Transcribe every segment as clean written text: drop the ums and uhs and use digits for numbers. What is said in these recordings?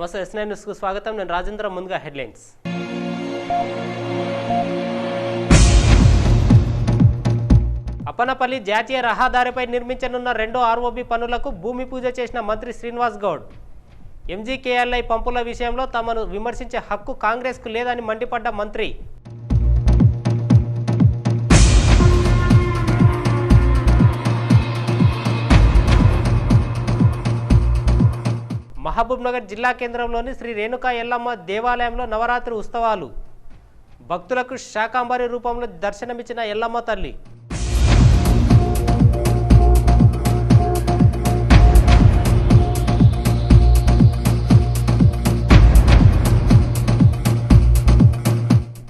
నమస్తే ఎస్9 న్యూస్కు స్వాగతం. నేను రాజేంద్ర. ముందుగా హెడ్లైన్స్. అప్పనపల్లి జాతీయ రహదారిపై నిర్మించనున్న రెండో ఆర్ఓబి పనులకు భూమి పూజ చేసిన మంత్రి శ్రీనివాస్ గౌడ్. ఎంజీకేఎల్ఐ పంపుల విషయంలో తమను విమర్శించే హక్కు కాంగ్రెస్కు లేదని మండిపడ్డ మంత్రి. మహబూబ్నగర్ జిల్లా కేంద్రంలోని శ్రీ రేణుకా ఎల్లమ్మ దేవాలయంలో నవరాత్రి ఉత్సవాలు. భక్తులకు శాకాంబరి రూపంలో దర్శనమిచ్చిన ఎల్లమ్మ తల్లి.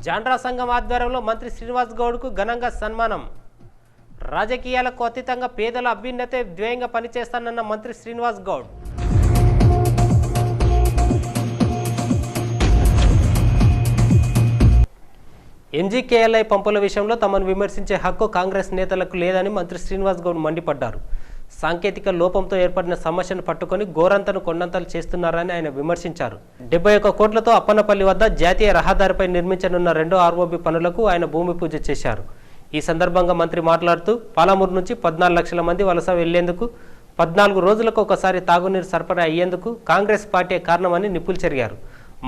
జాండ్రా సంఘం ఆధ్వర్యంలో మంత్రి శ్రీనివాస్ గౌడ్కు ఘనంగా సన్మానం. రాజకీయాలకు అతీతంగా పేదల అభ్యున్నతే ధ్యేయంగా పనిచేస్తానన్న మంత్రి శ్రీనివాస్ గౌడ్. ఎంజీకేఎల్ఐ పంపుల విషయంలో తమను విమర్శించే హక్కు కాంగ్రెస్ నేతలకు లేదని మంత్రి శ్రీనివాస్ గౌడ్ మండిపడ్డారు. సాంకేతిక లోపంతో ఏర్పడిన సమస్యను పట్టుకొని గోరంతను కొండంతలు చేస్తున్నారని ఆయన విమర్శించారు. 71 కోట్లతో అప్పనపల్లి వద్ద జాతీయ రహదారిపై నిర్మించనున్న రెండో ఆర్ఓబి పనులకు ఆయన భూమి పూజ చేశారు. ఈ సందర్భంగా మంత్రి మాట్లాడుతూ పాలమూరు నుంచి 14 లక్షల మంది వలస వెళ్లేందుకు 14 రోజులకు ఒకసారి తాగునీరు సరఫరా అయ్యేందుకు కాంగ్రెస్ పార్టీ కారణమని నిప్పులు చెరిగారు.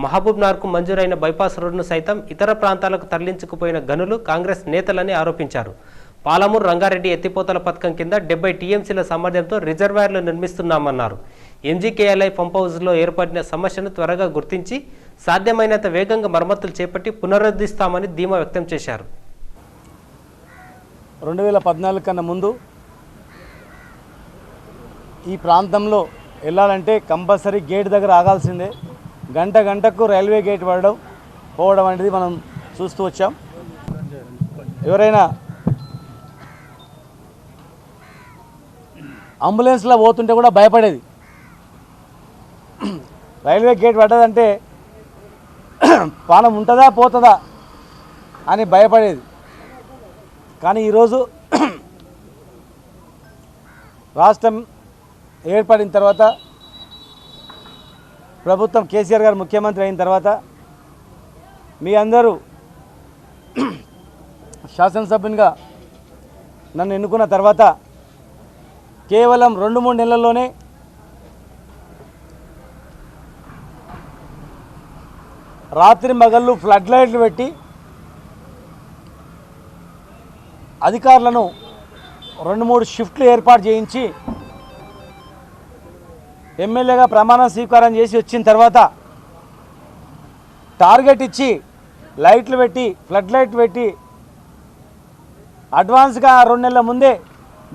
మహబూబ్నగర్కు మంజూరైన బైపాస్ రోడ్డును సైతం ఇతర ప్రాంతాలకు తరలించుకుపోయిన గనులు కాంగ్రెస్ నేతలని ఆరోపించారు. పాలమూరు రంగారెడ్డి ఎత్తిపోతల పథకం కింద 70 టీఎంసీల సామర్థ్యంతో రిజర్వాయర్లు నిర్మిస్తున్నామన్నారు. ఎంజీకేఎల్ఐ పంప్ హౌస్లో ఏర్పడిన సమస్యను త్వరగా గుర్తించి సాధ్యమైనంత వేగంగా మరమ్మతులు చేపట్టి పునరుద్ధరిస్తామని ధీమా వ్యక్తం చేశారు. 2014 కన్నా ముందు ఈ ప్రాంతంలో వెళ్ళాలంటే కంపల్సరీ గేట్ దగ్గర ఆగాల్సిందే. గంటకు రైల్వే గేట్ పోవడం అనేది మనం చూస్తూ వచ్చాం. ఎవరైనా అంబులెన్స్లో పోతుంటే కూడా భయపడేది. రైల్వే గేట్ పడ్డదంటే పానం ఉంటుందా పోతుందా అని భయపడేది. కానీ ఈరోజు రాష్ట్రం ఏర్పడిన తర్వాత ప్రభుత్వం కేసీఆర్ గారు ముఖ్యమంత్రి అయిన తర్వాత మీ అందరూ శాసనసభ్యునిగా నన్ను ఎన్నుకున్న తర్వాత కేవలం 2-3 నెలల్లోనే రాత్రి మగళ్ళు ఫ్లడ్ లైట్లు పెట్టి అధికారులను 2-3 షిఫ్ట్లు ఏర్పాటు చేయించి ఎమ్మెల్యేగా ప్రమాణ స్వీకారం చేసి వచ్చిన తర్వాత టార్గెట్ ఇచ్చి లైట్లు పెట్టి ఫ్లడ్ లైట్లు పెట్టి అడ్వాన్స్గా 2 నెలల ముందే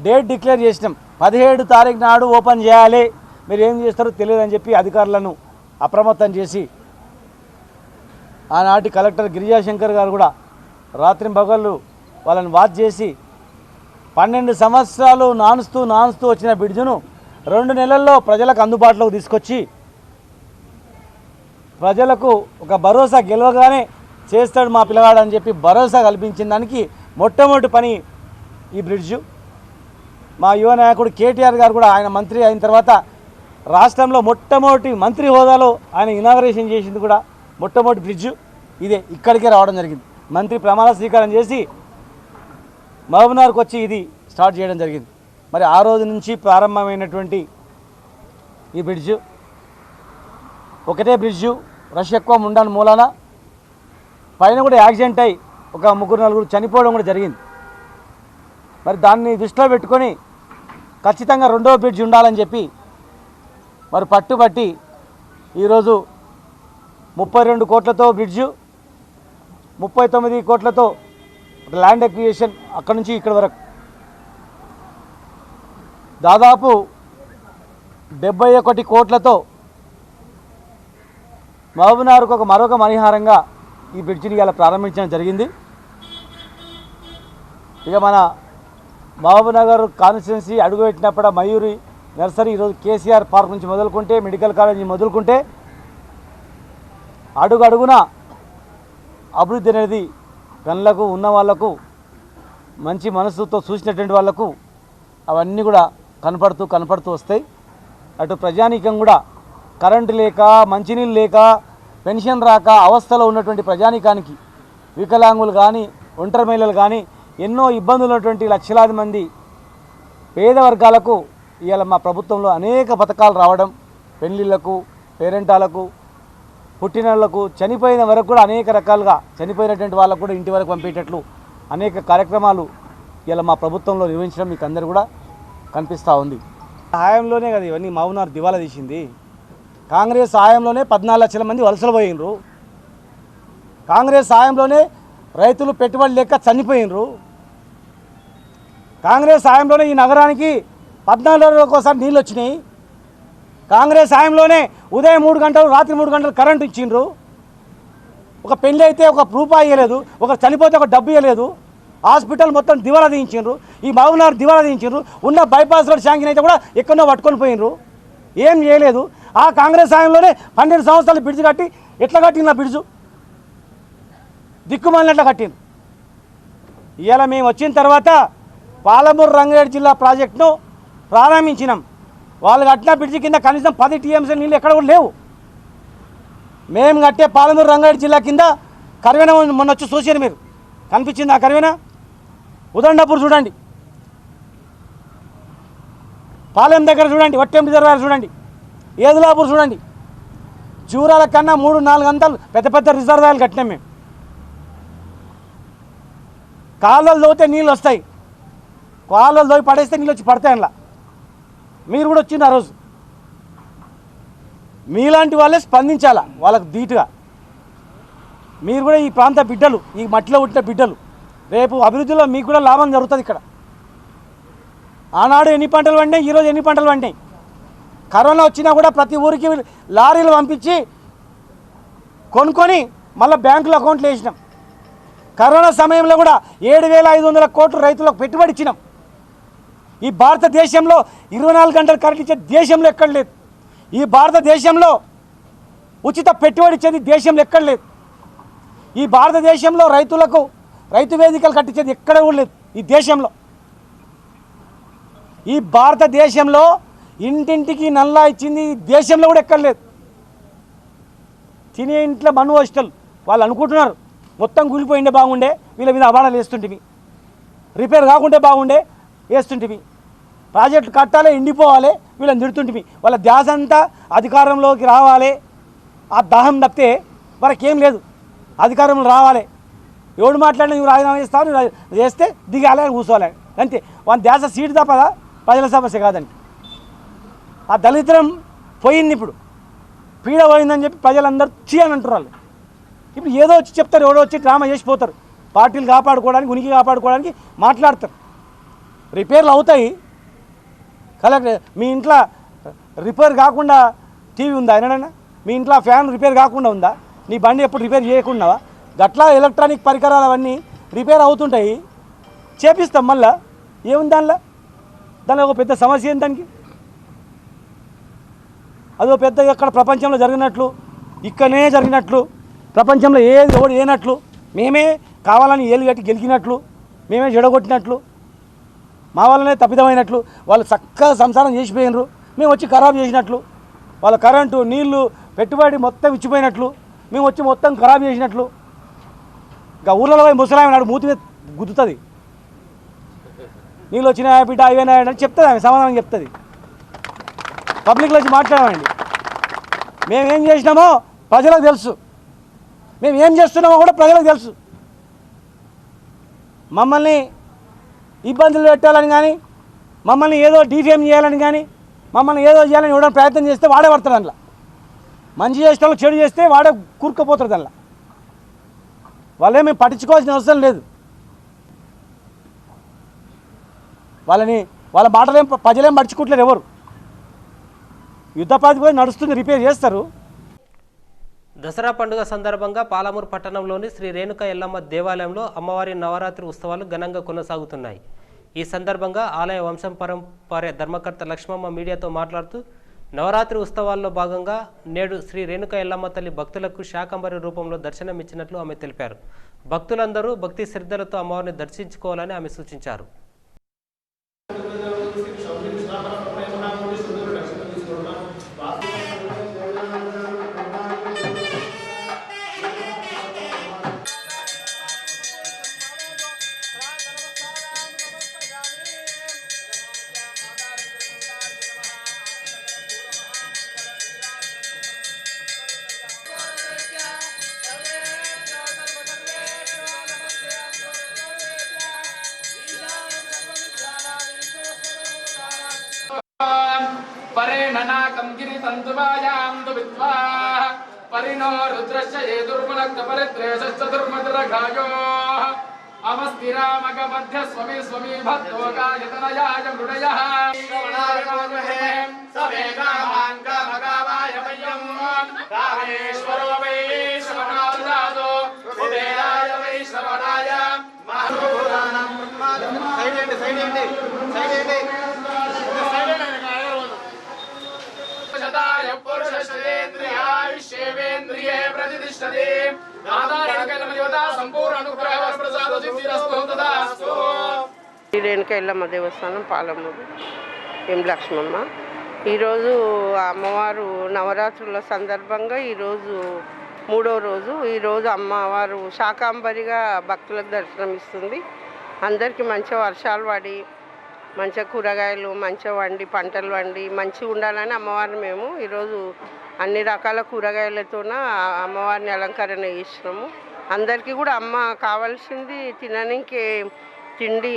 డేట్ డిక్లేర్ చేసినాం. 17 తారీఖు నాడు ఓపెన్ చేయాలి, మీరు ఏం చేస్తారో తెలియదని చెప్పి అధికారులను అప్రమత్తం చేసి ఆనాటి కలెక్టర్ గిరిజాశంకర్ గారు కూడా రాత్రి పగళ్ళు వాళ్ళని వాచ్ చేసి 12 సంవత్సరాలు నానుస్తూ వచ్చిన బ్రిడ్జ్ను 2 నెలల్లో ప్రజలకు అందుబాటులోకి తీసుకొచ్చి ప్రజలకు ఒక భరోసా గెలవగానే చేస్తాడు మా పిల్లవాడు అని చెప్పి భరోసా కల్పించిన దానికి మొట్టమొదటి పని ఈ బ్రిడ్జు. మా యువ నాయకుడు కేటీఆర్ గారు కూడా ఆయన మంత్రి అయిన తర్వాత రాష్ట్రంలో మొట్టమొదటి మంత్రి హోదాలో ఆయన ఇనాగరేషన్ చేసింది కూడా మొట్టమొదటి బ్రిడ్జు ఇదే. ఇక్కడికే రావడం జరిగింది. మంత్రి ప్రమాణ స్వీకారం చేసి మహబూబ్నగర్కి వచ్చి ఇది స్టార్ట్ చేయడం జరిగింది. మరి ఆ రోజు నుంచి ప్రారంభమైనటువంటి ఈ బ్రిడ్జు ఒకటే బ్రిడ్జు, రష్ ఎక్కువ ఉండని మూలాన పైన కూడా యాక్సిడెంట్ అయి ఒక 3-4 చనిపోవడం కూడా జరిగింది. మరి దాన్ని దృష్టిలో పెట్టుకొని ఖచ్చితంగా రెండవ బ్రిడ్జ్ ఉండాలని చెప్పి మరి పట్టుబట్టి ఈరోజు 32 కోట్లతో బ్రిడ్జు, 39 కోట్లతో ల్యాండ్ ఎక్విజిషన్ అక్కడి నుంచి ఇక్కడి వరకు దాదాపు 71 కోట్లతో మహబూబ్నగర్కు మరొక మణిహారంగా ఈ బ్రిడ్జిని ఇలా ప్రారంభించడం జరిగింది. ఇక మన మహబూబ్నగర్ కాన్స్టిట్యున్సీ అడుగుపెట్టినప్పుడు మయూరి నర్సరీ ఈరోజు కేసీఆర్ పార్క్ నుంచి మొదలుకుంటే మెడికల్ కాలేజ్ నుంచి మొదలుకుంటే అడుగున అభివృద్ధి అనేది కళ్ళకు ఉన్న వాళ్లకు మంచి మనసుతో చూసినటువంటి వాళ్లకు అవన్నీ కూడా కనపడుతూ వస్తాయి. అటు ప్రజానీకం కూడా కరెంటు లేక, మంచినీళ్ళు లేక, పెన్షన్ రాక అవస్థలో ఉన్నటువంటి ప్రజానీకానికి, వికలాంగులు కానీ, ఒంటరి మహిళలు కానీ ఎన్నో ఇబ్బందులు ఉన్నటువంటి లక్షలాది మంది పేద వర్గాలకు ఇవాళ మా ప్రభుత్వంలో అనేక పథకాలు రావడం, పెళ్లిళ్లకు, పేరెంటాలకు, పుట్టినళ్లకు, చనిపోయిన వరకు కూడా అనేక రకాలుగా చనిపోయినటువంటి వాళ్ళకు కూడా ఇంటి వరకు పంపేటట్లు అనేక కార్యక్రమాలు ఇలా మా ప్రభుత్వంలో నిర్వహించడం మీకు అందరూ కూడా కనిపిస్తూ ఉంది. హాయంలోనే కదా ఇవన్నీ మౌనార్ దివాలా తీసింది. కాంగ్రెస్ హాయంలోనే 14 లక్షల మంది వలసలు పోయినరు. కాంగ్రెస్ హాయంలోనే రైతులు పెట్టుబడి లేక చనిపోయినరు. కాంగ్రెస్ హాయంలోనే ఈ నగరానికి 14 రోజులకోసారి నీళ్ళు వచ్చినాయి. కాంగ్రెస్ హాయంలోనే ఉదయం 3 గంటలు, రాత్రి 3 గంటలు కరెంటు ఇచ్చిండ్రు. ఒక పెళ్ళి అయితే ఒక రూపాయి ఇవ్వలేదు, ఒక చనిపోతే ఒక డబ్బు ఇవ్వలేదు. హాస్పిటల్ మొత్తం దివాలా తీయించారు. ఈ మహబూబ్నగర్ దివాలా తీయించారు. ఉన్న బైపాస్ రోడ్ శాంక్షన్ అయితే కూడా ఎక్కడో పట్టుకొని పోయినరు. ఏం చేయలేదు. ఆ కాంగ్రెస్ హాయంలోనే 12 సంవత్సరాలు బ్రిడ్జ్ కట్టి ఎట్లా కట్టింది ఆ బ్రిడ్జు? దిక్కుమాలినట్లా కట్టింది. ఇవాళ మేము వచ్చిన తర్వాత పాలమూరు రంగారెడ్డి జిల్లా ప్రాజెక్టును ప్రారంభించినాం. వాళ్ళు కట్టిన బ్రిడ్జి కింద కనీసం 10 టీఎంసీ నీళ్ళు ఎక్కడ కూడా లేవు. మేము కట్టే పాలమూరు రంగారెడ్డి జిల్లా కింద కరివేన మొన్న వచ్చి చూసారు మీరు, కనిపించింది ఆ కరివేన? ఉదండపూర్ చూడండి, పాలెం దగ్గర చూడండి, వట్టెం రిజర్వాయర్ చూడండి, ఏదులాపూర్ చూడండి. జూరాల కన్నా 3-4 అంతలు పెద్ద పెద్ద రిజర్వాయర్లు కట్టినాం మేము. కాలువలు తోగితే నీళ్ళు వస్తాయి, కాలువలు తోగి పడేస్తే నీళ్ళు వచ్చి పడతాయి. అందులో మీరు కూడా వచ్చింది ఆ రోజు. మీలాంటి వాళ్ళే స్పందించాలా, వాళ్ళకు ధీటుగా. మీరు కూడా ఈ ప్రాంత బిడ్డలు, ఈ మట్టిలో పుట్టిన బిడ్డలు. రేపు అభివృద్ధిలో మీకు కూడా లాభం జరుగుతుంది. ఇక్కడ ఆనాడు ఎన్ని పంటలు పండినాయి, ఈరోజు ఎన్ని పంటలు పండినాయి. కరోనా వచ్చినా కూడా ప్రతి ఊరికి లారీలు పంపించి కొనుక్కొని మళ్ళీ బ్యాంకులో అకౌంట్లు వేసినాం. కరోనా సమయంలో కూడా 7,500 కోట్లు రైతులకు పెట్టుబడి ఇచ్చినాం. ఈ భారతదేశంలో 24 గంటలు కరెంట్ ఇచ్చే దేశంలో ఎక్కడ లేదు. ఈ భారతదేశంలో ఉచిత పెట్టుబడి ఇచ్చేది దేశంలో ఎక్కడ లేదు. ఈ భారతదేశంలో రైతులకు రైతు వేదికలు కట్టించేది ఎక్కడ కూడా లేదు ఈ దేశంలో. ఈ భారతదేశంలో ఇంటింటికి నల్లా ఇచ్చింది ఈ దేశంలో కూడా ఎక్కడ లేదు. తినే ఇంట్లో మను హాస్టల్ వాళ్ళు అనుకుంటున్నారు మొత్తం కూలిపోయిండే బాగుండే, వీళ్ళ మీద అవాడాలు వేస్తుంటివి, రిపేర్ కాకుంటే బాగుండే వేస్తుంటివి, ప్రాజెక్టులు కట్టాలి ఎండిపోవాలి వీళ్ళని తిడుతుంటివి. వాళ్ళ ధ్యాస అంతా అధికారంలోకి రావాలి, ఆ దాహం తప్పితే మనకేం లేదు. అధికారంలో రావాలి, ఎవడు మాట్లాడినా నువ్వు రాజీనామా చేస్తావు, చేస్తే దిగాలి అని కూర్చోవాలి అంతే. వాళ్ళ ధ్యాస సీటు తప్పదా, ప్రజల సమస్య కాదండి. ఆ దళిద్రం పోయింది, ఇప్పుడు పీడ పోయిందని చెప్పి ప్రజలందరూ అని అంటారు. వాళ్ళు ఇప్పుడు ఏదో వచ్చి చెప్తారు, ఎవడో వచ్చి డ్రామా చేసిపోతారు. పార్టీలు కాపాడుకోవడానికి, ఉనికి కాపాడుకోవడానికి మాట్లాడతారు. రిపేర్లు అవుతాయి. కలెక్టర్ మీ ఇంట్లో రిపేర్ కాకుండా టీవీ ఉందా అయినా? మీ ఇంట్లో ఫ్యాన్ రిపేర్ కాకుండా ఉందా? నీ బండి ఎప్పుడు రిపేర్ చేయకుండావా? గట్లా ఎలక్ట్రానిక్ పరికరాలు అవన్నీ రిపేర్ అవుతుంటాయి, చేపిస్తాం. మళ్ళా ఏముంది దానిలో ఒక పెద్ద సమస్య ఏంటి? దానికి అదో పెద్ద ఎక్కడ ప్రపంచంలో జరిగినట్లు, ఇక్కడనే జరిగినట్లు, ప్రపంచంలో ఏది ఎవడు ఏనట్లు, మేమే కావాలని ఏలు కట్టి గెలికినట్లు, మేమే జడగొట్టినట్లు, మా వల్లనే తప్పిదమైనట్లు, వాళ్ళు చక్కగా సంసారం చేసిపోయినరు, మేము వచ్చి ఖరాబ్ చేసినట్లు, వాళ్ళ కరెంటు నీళ్లు పెట్టుబడి మొత్తం ఇచ్చిపోయినట్లు, మేము వచ్చి మొత్తం ఖరాబ్ చేసినట్లు. ఇంకా ఊళ్ళలో పోయి ముసలామె నాడు మూతి మీద గుద్దుతుంది, నీళ్ళు వచ్చినా బిడ్డ అయిపోయినా అని చెప్తుంది, ఆమె సమాధానం చెప్తుంది. పబ్లిక్లో వచ్చి మాట్లాడమండి. మేమేం చేసినామో ప్రజలకు తెలుసు, మేము ఏం చేస్తున్నామో కూడా ప్రజలకు తెలుసు. మమ్మల్ని ఇబ్బందులు పెట్టాలని కానీ, మమ్మల్ని ఏదో డిఫేమ్ చేయాలని కానీ, మమ్మల్ని ఏదో చేయాలని ఎవడైనా ప్రయత్నం చేస్తే వాడే పడతాడు. అందులో మంచి చేసిన వాళ్ళు చెడు చేస్తే వాడే కూరుకుపోతాడు. దానిలో వాళ్ళే మేము పట్టించుకోవాల్సిన అవసరం లేదు. వాళ్ళ మాటలేం ప్రజలేం పట్టించుకుంటలేరు. ఎవరు యుద్ధ ప్రాతిపదికన నడుస్తుంది, రిపేర్ చేస్తారు. దసరా పండుగ సందర్భంగా పాలమూరు పట్టణంలోని శ్రీ రేణుక ఎల్లమ్మ దేవాలయంలో అమ్మవారి నవరాత్రి ఉత్సవాలు ఘనంగా కొనసాగుతున్నాయి. ఈ సందర్భంగా ఆలయ వంశపారంపర్య ధర్మకర్త లక్ష్మమ్మ మీడియాతో మాట్లాడుతూ నవరాత్రి ఉత్సవాల్లో భాగంగా నేడు శ్రీ రేణుక ఎల్లమ్మ తల్లి భక్తులకు శాకంబరి రూపంలో దర్శనమిచ్చినట్లు ఆమె తెలిపారు. భక్తులందరూ భక్తి శ్రద్ధలతో అమ్మవారిని దర్శించుకోవాలని ఆమె సూచించారు. गहनाकं गिरितन्तुवायां तु विद्वा परिणो रुद्रश्च ये दुर्मलक्तपरित्रेशश्च दुर्मतिरघायोः अमस्तिरामगमध्य स्वमी स्वमी भक्तोकायतनयाय मृडयः सवेगामाङ्गमगावाय वयं कामेश्वरो वै श्रवणादो कुबेराय वै श्रवणाय महापुराणं शताय पुरुषश्रेन्द्रियायुष्येवेन्द्रिये प्रतिष्ठते नादारणकलमयोदा संपूर्ण अनुग्रह प्रसाद सिद्धिरस्तु तदास्तु రేణుక ఎల్లమ్మ దేవస్థానం పాలమూరు ఎం లక్ష్మమ్మ. ఈరోజు అమ్మవారు నవరాత్రుల సందర్భంగా ఈరోజు 3వ రోజు. ఈరోజు అమ్మవారు శాకాంబరిగా భక్తులకు దర్శనమిస్తుంది. అందరికీ మంచిగా వర్షాలు పడి మంచిగా కూరగాయలు మంచిగా వండి పంటలు వండి మంచిగా ఉండాలని అమ్మవారిని మేము ఈరోజు అన్ని రకాల కూరగాయలతోన అమ్మవారిని అలంకరణ చేసినాము. అందరికీ కూడా అమ్మ కావాల్సింది తినడానికి తిండి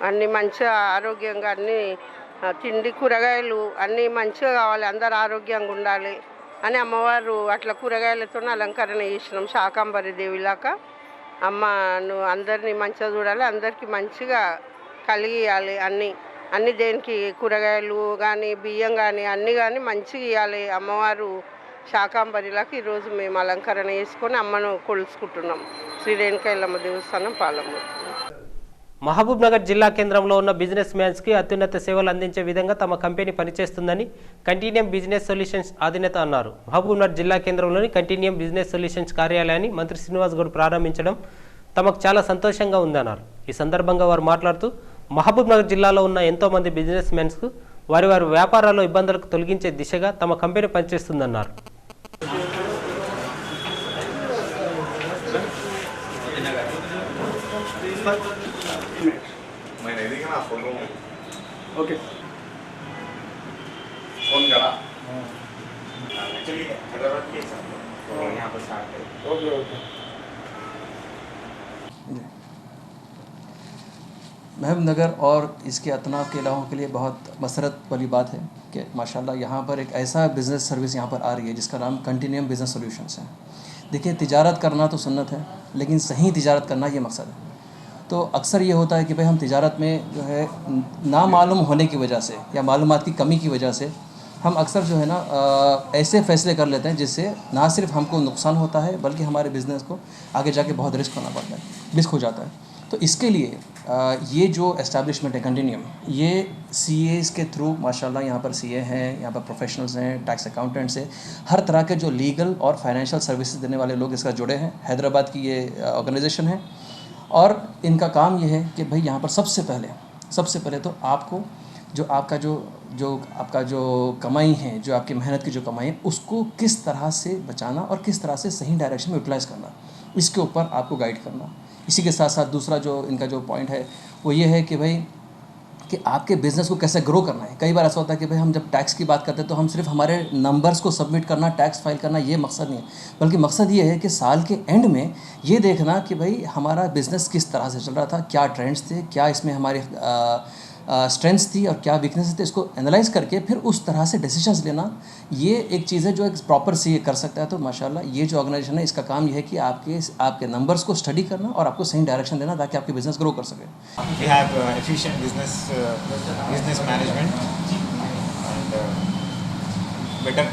అన్నీ మంచిగా ఆరోగ్యంగా అన్నీ తిండి కూరగాయలు అన్నీ మంచిగా కావాలి, అందరు ఆరోగ్యంగా ఉండాలి అని అమ్మవారు అట్లా కూరగాయలతో అలంకరణ చేసినాం. శాకాంబరి దేవిలాగా అమ్మను అందరినీ మంచిగా చూడాలి, అందరికీ మంచిగా కలిగియాలి. అన్ని దేనికి కూరగాయలు కానీ బియ్యం కానీ అన్నీ కానీ మంచిగా ఇవ్వాలి. అమ్మవారు శాకాంబరిలాగా ఈరోజు మేము అలంకరణ చేసుకొని అమ్మను కొలుసుకుంటున్నాం. శ్రీ రేణుక ఎల్లమ్మ దేవస్థానం పాలమూరు. మహబూబ్ నగర్ జిల్లా కేంద్రంలో ఉన్న బిజినెస్ మ్యాన్స్కి అత్యున్నత సేవలు అందించే విధంగా తమ కంపెనీ పనిచేస్తుందని కంటిన్యూమ్ బిజినెస్ సొల్యూషన్స్ అధినేత అన్నారు. మహబూబ్ నగర్ జిల్లా కేంద్రంలోని కంటిన్యూమ్ బిజినెస్ సొల్యూషన్స్ కార్యాలయాన్ని మంత్రి శ్రీనివాస్ గౌడ్ ప్రారంభించడం తమకు చాలా సంతోషంగా ఉందన్నారు. ఈ సందర్భంగా వారు మాట్లాడుతూ మహబూబ్ నగర్ జిల్లాలో ఉన్న ఎంతోమంది బిజినెస్ మ్యాన్స్కు వారి వ్యాపారాల్లో ఇబ్బందులకు తొలగించే దిశగా తమ కంపెనీ పనిచేస్తుందన్నారు. ओके फोन करा एक्चुअली हैदराबाद के तो यहाँ पर स्टार्ट है. Okay okay. महबूब नगर और इसके अतनाव के इलाकों के लिए बहुत मसरत वाली बात है कि माशाल्लाह यहाँ पर एक ऐसा बिज़नेस सर्विस यहाँ पर आ रही है जिसका नाम कंटिन्यूम बिज़नेस सॉल्यूशंस है. देखिए, तिजारत करना तो सुन्नत है, लेकिन सही तिजारत करना ये मकसद है. तो अक्सर ये होता है कि भाई हम तिजारत में जो है ना मालूम होने की वजह से या मालूमात की कमी की वजह से हम अक्सर जो है ना ऐसे फ़ैसले कर लेते हैं जिससे ना सिर्फ हमको नुकसान होता है बल्कि हमारे बिज़नेस को आगे जाके बहुत रिस्क होना पड़ता है, रिस्क हो जाता है. तो इसके लिए ये जो एस्टैब्लिशमेंट है कंटिन्यूम, ये CAs के थ्रू माशाल्लाह यहाँ पर CA हैं, यहाँ पर प्रोफेशनल्स हैं, टैक्स अकाउंटेंट्स हैं, हर तरह के जो लीगल और फाइनेंशियल सर्विसेज देने वाले लोग इसका जुड़े हैं. हैदराबाद की ये ऑर्गेनाइजेशन है और इनका काम ये है कि भाई यहाँ पर सबसे पहले तो आपको जो आपका जो कमाई है, जो आपकी मेहनत की जो कमाई है, उसको किस तरह से बचाना और किस तरह से सही डायरेक्शन में यूटिलाइज़ करना, इसके ऊपर आपको गाइड करना. इसी के साथ साथ दूसरा जो इनका जो पॉइंट है वो ये है कि भाई कि आपके बिज़नेस को कैसे ग्रो करना है. कई बार ऐसा होता है कि भाई हम जब टैक्स की बात करते हैं तो हम सिर्फ हमारे नंबर्स को सबमिट करना, टैक्स फाइल करना, ये मकसद नहीं है, बल्कि मकसद ये है कि साल के एंड में ये देखना कि भाई हमारा बिज़नेस किस तरह से चल रहा था, क्या ट्रेंड्स थे, क्या इसमें हमारी स्ट्रेंथ्स थी और क्या वीकनेस थे, इसको एनालाइज करके फिर उस तरह से डिसीजंस लेना. ये एक चीज़ है जो एक प्रॉपर CA कर सकता है. तो माशाल्लाह ये जो ऑर्गेनाइजेशन है इसका काम ये है कि आपके नंबर्स को स्टडी करना और आपको सही डायरेक्शन देना ताकि आपके बिज़नेस ग्रो कर सके. We have efficient business management and better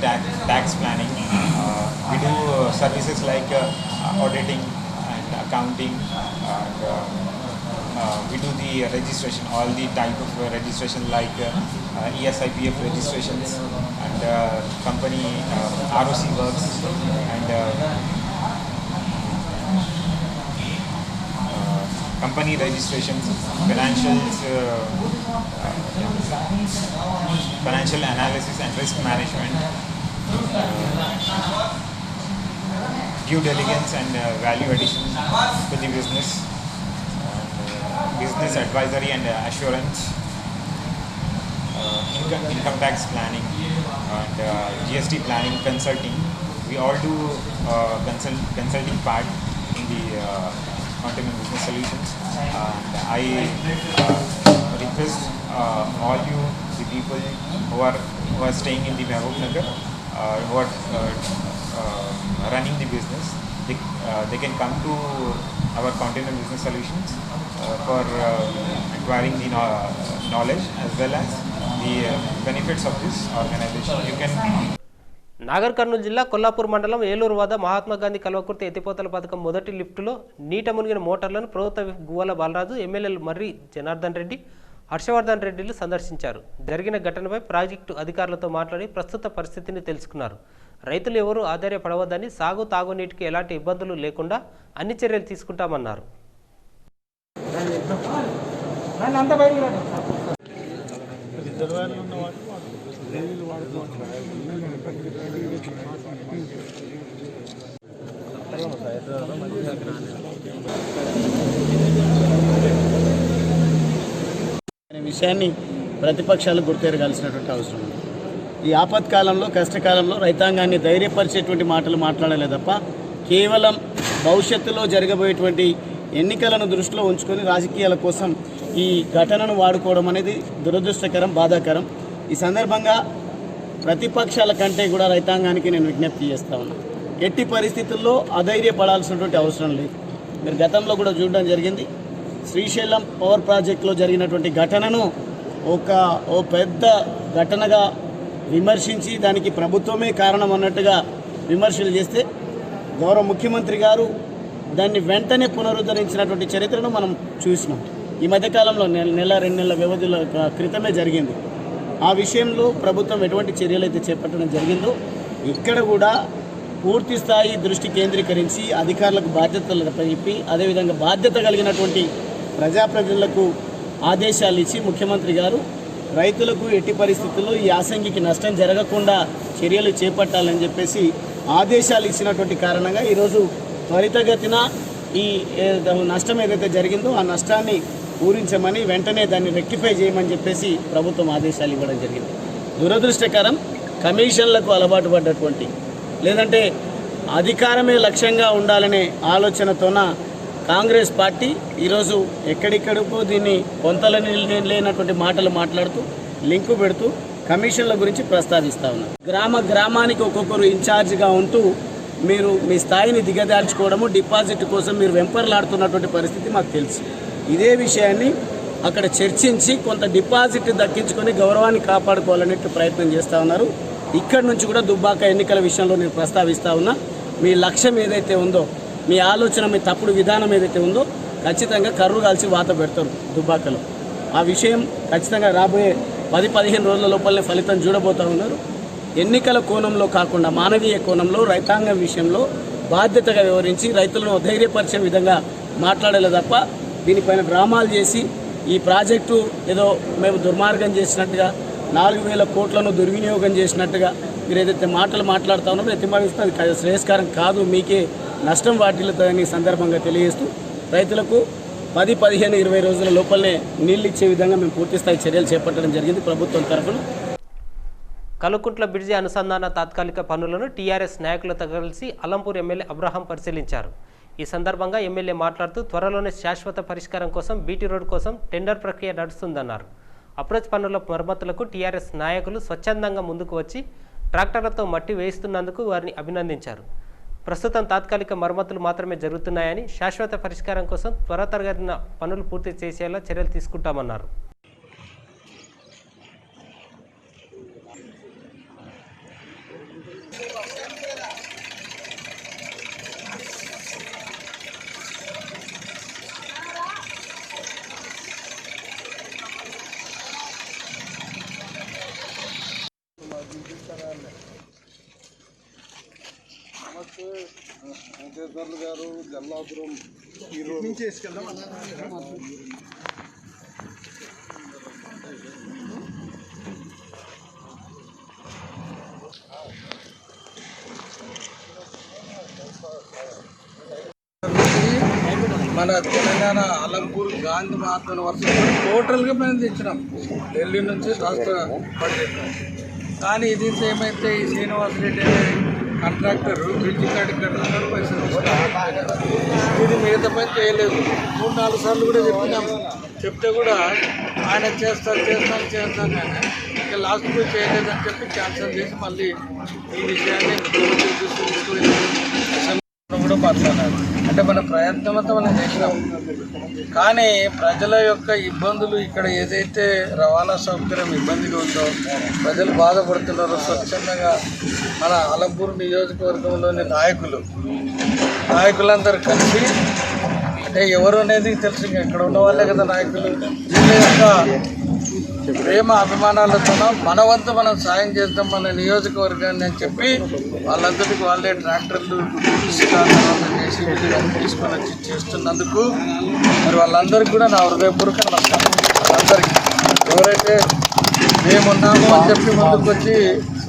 tax planning. We do services like auditing and accounting and we do the registration, all the type of registration like ESIPF registrations and company ROC works and company registrations, financial analysis and risk management, due diligence and value addition to the business, business advisory and assurance, income tax planning and GST planning, consulting. We all do consulting part in the Continuum Business Solutions, and I request all you the people who are staying in the Mehboob Nagar, who are running the business. They can come to our Container Business Solutions for acquiring the knowledge as well as the benefits of this organization. You can. Nagar Kurnool జిల్లా కొల్లాపూర్ మండలం ఏలూరు వద్ద మహాత్మా గాంధీ కల్వకుర్తి ఎత్తిపోతల పథకం మొదటి లిఫ్టులో నీట మునిగిన మోటార్లను ప్రభుత్వ whip Guvvala Balaraju, ఎమ్మెల్యేలు మర్రి జనార్దన్ రెడ్డి, హర్షవర్ధన్ రెడ్డిలు సందర్శించారు. జరిగిన ఘటనపై ప్రాజెక్టు అధికారులతో మాట్లాడి ప్రస్తుత పరిస్థితిని తెలుసుకున్నారు. రైతులు ఎవరూ ఆధారపడవద్దని, సాగు తాగునీటికి ఎలాంటి ఇబ్బందులు లేకుండా అన్ని చర్యలు తీసుకుంటామన్నారు. అనే విషయాన్ని ప్రతిపక్షాలు గుర్తెరగాల్సినటువంటి అవసరం ఉంది. ఈ ఆపత్కాలంలో, కష్టకాలంలో రైతాంగాన్ని ధైర్యపరిచేటువంటి మాటలు మాట్లాడలే తప్ప కేవలం భవిష్యత్తులో జరగబోయేటువంటి ఎన్నికలను దృష్టిలో ఉంచుకొని రాజకీయాల కోసం ఈ ఘటనను వాడుకోవడం అనేది దురదృష్టకరం, బాధాకరం. ఈ సందర్భంగా ప్రతిపక్షాల కంటే కూడా రైతాంగానికి నేను విజ్ఞప్తి చేస్తా ఉన్నా, ఎట్టి పరిస్థితుల్లో అధైర్యపడాల్సినటువంటి అవసరం లేదు. మీరు గతంలో కూడా చూడడం జరిగింది. శ్రీశైలం పవర్ ప్రాజెక్టులో జరిగినటువంటి ఘటనను ఓ పెద్ద ఘటనగా విమర్శించి దానికి ప్రభుత్వమే కారణం అన్నట్టుగా విమర్శలు చేస్తే గౌరవ ముఖ్యమంత్రి గారు దాన్ని వెంటనే పునరుద్ధరించినటువంటి చరిత్రను మనం చూసినాం. ఈ మధ్యకాలంలో నెల 2 నెలల వ్యవధిలో క్రితమే జరిగింది. ఆ విషయంలో ప్రభుత్వం ఎటువంటి చర్యలు అయితే చేపట్టడం జరిగిందో ఇక్కడ కూడా పూర్తి స్థాయి దృష్టి కేంద్రీకరించి అధికారులకు బాధ్యతలు చెప్పి, అదేవిధంగా బాధ్యత కలిగినటువంటి ప్రజాప్రతినిధులకు ఆదేశాలు ఇచ్చి ముఖ్యమంత్రి గారు రైతులకు ఎట్టి పరిస్థితుల్లో ఈ యాసంగికి నష్టం జరగకుండా చర్యలు చేపట్టాలని చెప్పేసి ఆదేశాలు ఇచ్చినటువంటి కారణంగా ఈరోజు త్వరితగతిన ఈ నష్టం ఏదైతే జరిగిందో ఆ నష్టాన్ని పూరించమని, వెంటనే దాన్ని రెక్టిఫై చేయమని చెప్పేసి ప్రభుత్వం ఆదేశాలు ఇవ్వడం జరిగింది. దురదృష్టకరం, కమిషన్లకు అలవాటు పడ్డటువంటి, లేదంటే అధికారమే లక్ష్యంగా ఉండాలనే ఆలోచనతోన కాంగ్రెస్ పార్టీ ఈరోజు ఎక్కడిక్కడికో దీన్ని పొంతలని లేనటువంటి మాటలు మాట్లాడుతూ, లింకు పెడుతూ కమిషన్ల గురించి ప్రస్తావిస్తూ ఉన్నారు. గ్రామానికి ఒక్కొక్కరు ఇన్ఛార్జిగా ఉంటూ మీరు మీ స్థాయిని దిగదార్చుకోవడము, డిపాజిట్ కోసం మీరు వెంపర్లాడుతున్నటువంటి పరిస్థితి మాకు తెలుసు. ఇదే విషయాన్ని అక్కడ చర్చించి కొంత డిపాజిట్ దక్కించుకొని గౌరవాన్ని కాపాడుకోవాలనే ప్రయత్నం చేస్తూ ఉన్నారు. ఇక్కడి నుంచి కూడా దుబ్బాక ఎన్నికల విషయంలో నేను ప్రస్తావిస్తూ ఉన్నా, మీ లక్ష్యం ఏదైతే ఉందో, మీ ఆలోచన, మీ తప్పుడు విధానం ఏదైతే ఉందో ఖచ్చితంగా కర్రు కాల్చి వాత పెడతారు దుబ్బాకలో. ఆ విషయం ఖచ్చితంగా రాబోయే 10-15 రోజుల లోపలనే ఫలితం చూడబోతూ ఉన్నారు. ఎన్నికల కోణంలో కాకుండా మానవీయ కోణంలో రైతాంగం విషయంలో బాధ్యతగా వివరించి రైతులను ధైర్యపరిచే విధంగా మాట్లాడాలి తప్ప దీనిపైన డ్రామాలు చేసి ఈ ప్రాజెక్టు ఏదో మేము దుర్మార్గం చేసినట్టుగా, 4,000 కోట్లను దుర్వినియోగం చేసినట్టుగా మీరు ఏదైతే మాటలు మాట్లాడుతూ ఉన్నారో ఎత్తిమాడిస్తే అది శ్రేయస్కరం కాదు, మీకే నష్టం వాటిల్లుతుందని సందర్భంగా తెలియజేస్తూ రైతులకు 10, 15, 20 రోజుల లోపలనే నీళ్ళు ఇచ్చే విధంగా మేము పూర్తిస్థాయి చర్యలు చేపట్టడం జరిగింది ప్రభుత్వం తరఫున. కలుకుంట్ల బ్రిడ్జి అనుసంధాన తాత్కాలిక పనులను టీఆర్ఎస్ నాయకులతో కలిసి అలంపూర్ ఎమ్మెల్యే అబ్రహాం పరిశీలించారు. ఈ సందర్భంగా ఎమ్మెల్యే మాట్లాడుతూ త్వరలోనే శాశ్వత పరిష్కారం కోసం బీటీ రోడ్ కోసం టెండర్ ప్రక్రియ నడుస్తుందన్నారు. అప్రోచ్ పనుల మరమ్మతులకు టీఆర్ఎస్ నాయకులు స్వచ్ఛందంగా ముందుకు వచ్చి ట్రాక్టర్లతో మట్టి వేయిస్తున్నందుకు వారిని అభినందించారు. ప్రస్తుతం తాత్కాలిక మరమ్మతులు మాత్రమే జరుగుతున్నాయని, శాశ్వత పరిష్కారం కోసం త్వరితగతిన పనులు పూర్తి చేసేలా చర్యలు తీసుకుంటామన్నారు. వెంకటేశ్వర్లు గారు జల్లాపురం ఈరోజు నుంచి వేసుకెళ్దాం. మన తెలంగాణ అలంపూర్ గాంధీ మహాత్మ వర్షం టోటల్గా మేము తెచ్చినాం, ఢిల్లీ నుంచి రాష్ట్ర పడిపోయినాం. కానీ దీంతో ఏమైతే ఈ శ్రీనివాసరెడ్డి అనే కాంట్రాక్టర్ బ్రిడ్జి కట్టుకున్నాడు, పైసలు ఇది మిగతా పని చేయలేదు. 3-4 సార్లు కూడా చెప్పినాం. చెప్తే కూడా ఆయన చేస్తాను కానీ ఇంకా లాస్ట్ కూడా చేయలేదని చెప్పి క్యాన్సిల్ చేసి మళ్ళీ ఈ విషయాన్ని కూడా మాట్లాడారు. అంటే మన ప్రయత్నం అంతా మనం చేసినాం. కానీ ప్రజల యొక్క ఇబ్బందులు ఇక్కడ ఏదైతే రవాణా సౌకర్యం ఇబ్బందిగా ఉందో, ప్రజలు బాధపడుతున్నారో, స్వచ్ఛందంగా మన అలంపూర్ నియోజకవర్గంలోని నాయకులందరూ కలిసి, అంటే ఎవరు అనేది తెలుసు, ఇక్కడ ఉన్న వాళ్ళే కదా నాయకులు, వీళ్ళ యొక్క ప్రేమ అభిమానాలతో మన వంతు మనం సాయం చేద్దాం మన నియోజకవర్గాన్ని అని చెప్పి వాళ్ళందరికీ వాళ్ళే ట్రాక్టర్లు చేసి తీసుకొని వచ్చి చేస్తున్నందుకు మరి వాళ్ళందరికీ కూడా నా హృదయపూర్వక నమస్కారం. వాళ్ళందరికీ ఎవరైతే మేమున్నాము అని చెప్పి ముందుకు వచ్చి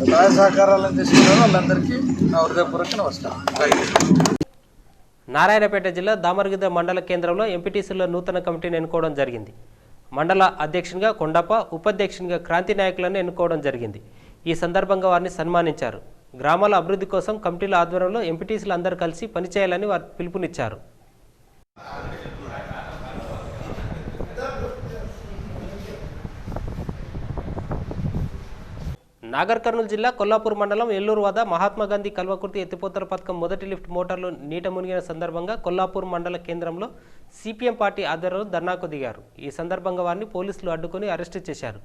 సహాయ సహకారాలను తీసుకున్నారో వాళ్ళందరికీ నా హృదయపూర్వక నమస్కారం. నారాయణపేట జిల్లా దామరగిద్ద మండల కేంద్రంలో ఎంపీటీసీలో నూతన కమిటీని ఎన్నుకోవడం జరిగింది. మండల అధ్యక్షునిగా కొండప్ప, ఉపాధ్యక్షునిగా క్రాంతి నాయకులను ఎన్నుకోవడం జరిగింది. ఈ సందర్భంగా వారిని సన్మానించారు. గ్రామాల అభివృద్ధి కోసం కమిటీల ఆధ్వర్యంలో ఎంపీటీసీలు అందరూ కలిసి పనిచేయాలని వారు పిలుపునిచ్చారు. నాగర్ కర్నూలు జిల్లా కొల్లాపూర్ మండలం ఎల్లూరు వద్ద మహాత్మాగాంధీ కల్వకుర్తి ఎత్తిపోతల పథకం మొదటి లిఫ్ట్ మోటార్లు నీట మునిగిన సందర్భంగా కొల్లాపూర్ మండల కేంద్రంలో సిపిఎం పార్టీ ఆధ్వర్యంలో ధర్నాకు దిగారు. ఈ సందర్భంగా వారిని పోలీసులు అడ్డుకొని అరెస్టు చేశారు.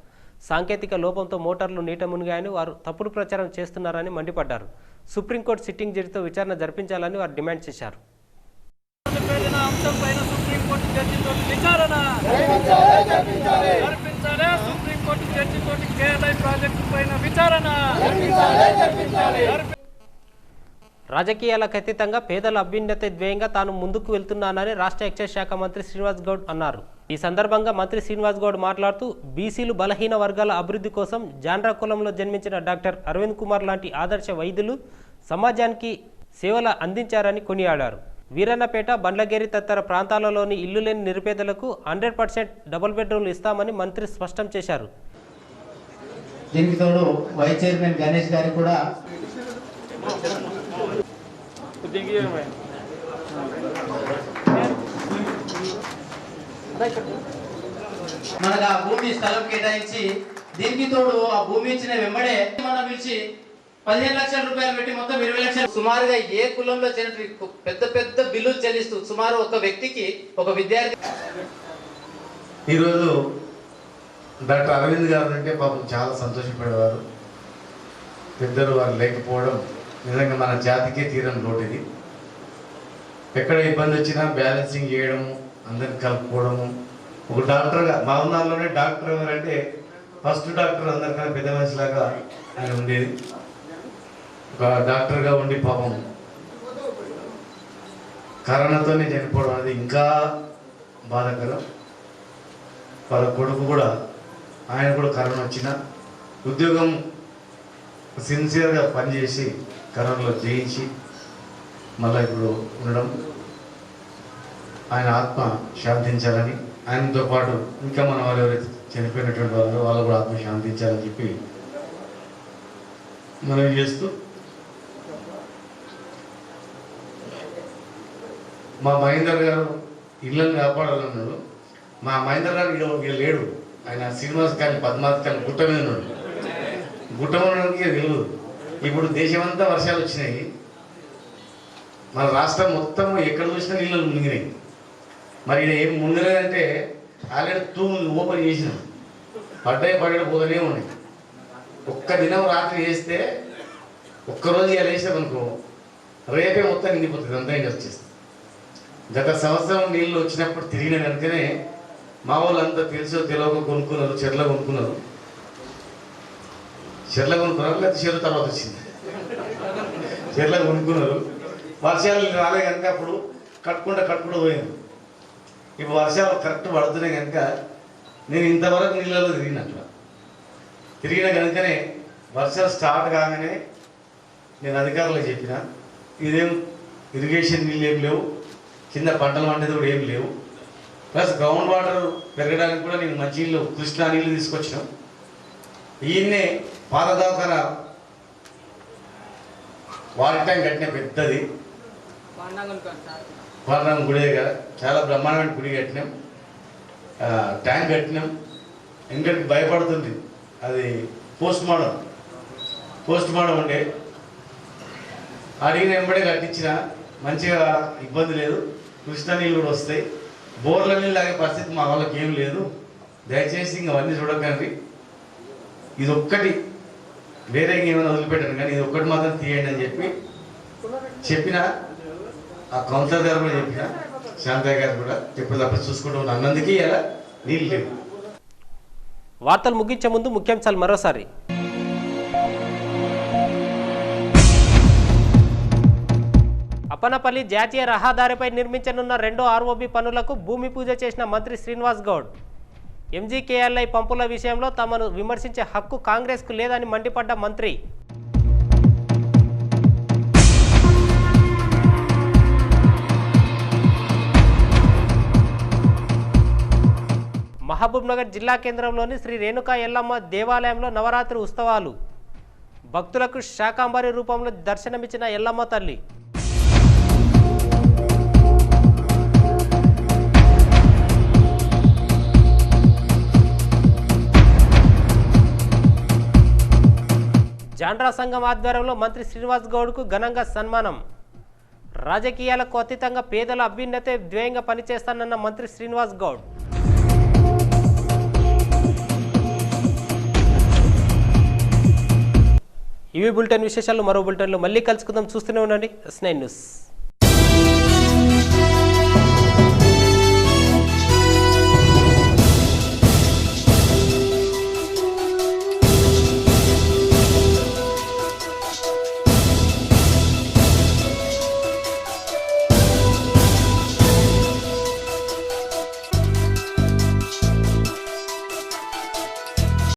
సాంకేతిక లోపంతో మోటార్లు నీట మునిగాయని, వారు తప్పుడు ప్రచారం చేస్తున్నారని మండిపడ్డారు. సుప్రీంకోర్టు సిట్టింగ్ జడ్జితో విచారణ జరిపించాలని వారు డిమాండ్ చేశారు. రాజకీయాలకు అతీతంగా పేదల అభ్యున్నతి ధ్యేయంగా తాను ముందుకు వెళ్తున్నానని రాష్ట్ర ఎక్సైజ్ శాఖ మంత్రి శ్రీనివాస్ గౌడ్ అన్నారు. ఈ సందర్భంగా మంత్రి శ్రీనివాస్ గౌడ్ మాట్లాడుతూ బీసీలు బలహీన వర్గాల అభివృద్ధి కోసం జాండ్రా కులంలో జన్మించిన డాక్టర్ అరవింద్ కుమార్ లాంటి ఆదర్శ వైద్యులు సమాజానికి సేవలు అందించారని కొనియాడారు. వీరన్నపేట, బండ్లగేరి తదితర ప్రాంతాలలోని ఇల్లు లేని నిరుపేదలకు 100% డబుల్ బెడ్రూమ్లు ఇస్తామని మంత్రి స్పష్టం చేశారు. దీనికి తోడు వైస్ చైర్మన్ గణేష్ గారికి కూడా మనకు ఆ భూమి స్థలం కేటాయించి, దీనికి తోడు ఆ భూమి ఇచ్చిన వెంబడే మనం పిలిచి 15 లక్షల రూపాయలు పెట్టి మొత్తం 20 లక్షలు సుమారుగా ఏ కులంలో చేరిన పెద్ద పెద్ద బిల్లులు చెల్లిస్తూ సుమారు ఒక వ్యక్తికి ఒక విద్యార్థి. ఈరోజు డాక్టర్ అరవింద్ గారు అంటే పాపం చాలా సంతోషపడేవారు. పెద్దలు వారు లేకపోవడం నిజంగా మన జాతికే తీరని లోటు. ఇది ఎక్కడ ఇబ్బంది వచ్చినా బ్యాలెన్సింగ్ చేయడము, అందరిని కలుపుకోవడము. ఒక డాక్టర్గా మా ఉన్నలోనే డాక్టర్ ఎవరంటే ఫస్ట్ డాక్టర్ అందరికన్నా పెద్ద మనిషిలాగా ఆయన ఉండేది. ఒక డాక్టర్గా ఉండి పాపం కరోనాతోనే చనిపోవడం అనేది ఇంకా బాధాకరం. వాళ్ళ కొడుకు కూడా, ఆయన కూడా కరోనా వచ్చిన ఉద్యోగం సిన్సియర్గా పనిచేసి కరోనాలో జయించి మళ్ళీ ఇప్పుడు ఉండడం, ఆయన ఆత్మ శాంతించాలని, ఆయనతో పాటు ఇంకా మన వాళ్ళు ఎవరైతే చనిపోయినటువంటి వాళ్ళు కూడా ఆత్మ శాంతించాలని చెప్పి మనం చేస్తూ, మా మహేందర్ గారు ఇళ్ళని కాపాడాలన్నాడు. మా మహేందర్ గారు ఇక లేడు, ఆయన శ్రీనివాస్ కానీ పద్మావతి కానీ గుట్ట మీద ఉన్నాడు. గుట్ట ఉండడానికి తెలియదు. ఇప్పుడు దేశమంతా వర్షాలు వచ్చినాయి, మన రాష్ట్రం మొత్తం ఎక్కడ చూసినా నీళ్ళు మునిగినాయి. మరి ఇక్కడ ఏం మునగలేదంటే ఆల్రెడీ ఓపెన్ చేసినాం, పడ్డాయి పోతూనే ఉన్నాయి. ఒక్క దినం రాత్రి చేస్తే ఒక్కరోజు ఇలా వేసినాం అనుకో, రేపే మొత్తం నిండిపోతుంది, అంతా ఇంటి వచ్చేస్తుంది. గత సంవత్సరం నీళ్ళు వచ్చినప్పుడు తిరిగిన కనుకనే మా వాళ్ళంతా తెలుసో తెలియక కొనుక్కున్నారు, చెర్ల కొనుక్కున్నారు. చెర్ల కొనుక్కున్నారు, లేకపోతే చెరువు తర్వాత వచ్చింది, చెర్ల కొనుక్కున్నారు. వర్షాలు రాలే కనుక అప్పుడు కట్టుకుంటూ పోయింది. ఇప్పుడు వర్షాలు కరెక్ట్ పడుతున్నాయి కనుక నేను ఇంతవరకు నీళ్ళలో తిరిగిన కనుకనే వర్షాలు స్టార్ట్ కాగానే నేను అధికారులకు చెప్పిన, ఇదేం ఇరిగేషన్ నీళ్ళు ఏం లేవు, కింద పంటలు వండేది కూడా ఏం లేవు, ప్లస్ గ్రౌండ్ వాటర్ పెరగడానికి కూడా నేను మంచి నీళ్ళు, కృష్ణా నీళ్ళు తీసుకొచ్చినాం. ఈయన్నే పాలదాకాన వాటర్ ట్యాంక్ కట్టిన పెద్దది, కోనరామ గుడి దగ్గర చాలా బ్రహ్మాండమైన గుడి కట్టినాం, ట్యాంక్ కట్టినాం. ఇంకటికి భయపడుతుంది, అది పోస్ట్ మార్టం ఉండే అడిగిన వెంబడే కట్టించిన మంచిగా ఇబ్బంది లేదు. కృష్ణా నీళ్ళు కూడా వస్తాయి, బోర్ల నీళ్ళు తాగే పరిస్థితి మా వాళ్ళకి ఏం లేదు. దయచేసి అవన్నీ చూడకండి, ఇది ఒక్కటి వేరే ఏమైనా వదిలిపెట్టాను కానీ ఇది ఒక్కటి మాత్రం తీయండి అని చెప్పిన ఆ కౌన్సిలర్ గారు కూడా చెప్పిన, శాంతయ్య గారు కూడా ఎప్పుడు తప్ప చూసుకుంటూ ఉన్నాను. అన్నందుకే ఇలా నీళ్ళు లేవు. వార్తలు ముగించే ముందు ముఖ్యాంశాలు మరోసారి. అప్పనపల్లి జాతీయ రహదారిపై నిర్మించనున్న 2వ ఆర్ఓబి పనులకు భూమి పూజ చేసిన మంత్రి శ్రీనివాస్ గౌడ్. ఎంజీకేఎల్ఐ పంపుల విషయంలో తమను విమర్శించే హక్కు కాంగ్రెస్కు లేదని మండిపడ్డ మంత్రి. మహబూబ్నగర్ జిల్లా కేంద్రంలోని శ్రీ రేణుకా ఎల్లమ్మ దేవాలయంలో నవరాత్రి ఉత్సవాలు. భక్తులకు శాకాంబరి రూపంలో దర్శనమిచ్చిన ఎల్లమ్మ తల్లి. జాండ్రా సంఘం ఆధ్వర్యంలో మంత్రి శ్రీనివాస్ గౌడ్కు ఘనంగా సన్మానం. రాజకీయాలకు అతీతంగా పేదల అభ్యున్నతే ధ్యేయంగా పనిచేస్తానన్న మంత్రి శ్రీనివాస్ గౌడ్. ఇవి బులెటిన్ విశేషాలు. మరో బులెటిన్లో మళ్ళీ కలుసుకుందాం. చూస్తూనే ఉండండి S9 న్యూస్.